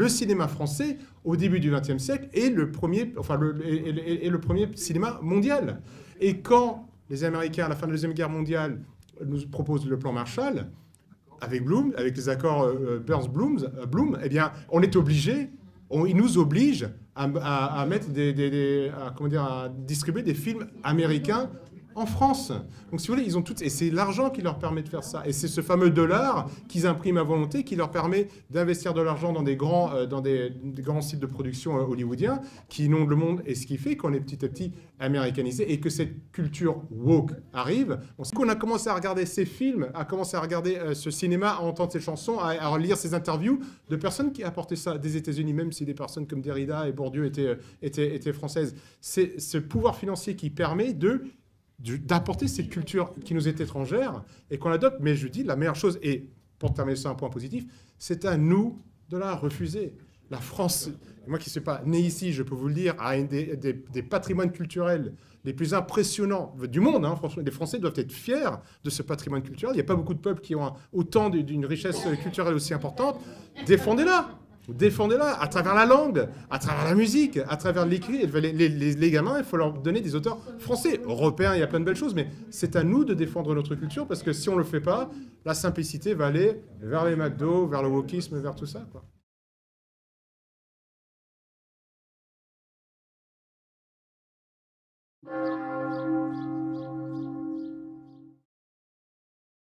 le cinéma français, au début du XXe siècle, est le premier, enfin, le premier cinéma mondial. Et quand les Américains, à la fin de la Deuxième Guerre mondiale, nous proposent le plan Marshall, avec Bloom, avec les accords Burns-Bloom, eh bien, on est obligé, ils nous obligent à mettre à distribuer des films américains en France. Donc, si vous voulez, ils ont tout, et c'est l'argent qui leur permet de faire ça. Et c'est ce fameux dollar qu'ils impriment à volonté qui leur permet d'investir de l'argent dans des grands sites de production hollywoodiens qui inondent le monde. Et ce qui fait qu'on est petit à petit américanisé et que cette culture woke arrive. On a commencé à regarder ces films, à commencer à regarder ce cinéma, à entendre ces chansons, à lire ces interviews de personnes qui apportaient ça des États-Unis, même si des personnes comme Derrida et Bourdieu étaient françaises. C'est ce pouvoir financier qui permet d'apporter cette culture qui nous est étrangère et qu'on adopte. Mais je dis, la meilleure chose, et pour terminer sur un point positif, c'est à nous de la refuser. La France, moi qui ne suis pas né ici, je peux vous le dire, a des patrimoines culturels les plus impressionnants du monde. Hein, franchement, les Français doivent être fiers de ce patrimoine culturel. Il n'y a pas beaucoup de peuples qui ont autant d'une richesse culturelle aussi importante. Défendez-la. Défendez-la à travers la langue, à travers la musique, à travers l'écrit. Les gamins, il faut leur donner des auteurs français. Européens, il y a plein de belles choses, mais c'est à nous de défendre notre culture parce que si on ne le fait pas, la simplicité va aller vers les McDo, vers le wokisme, vers tout ça, quoi.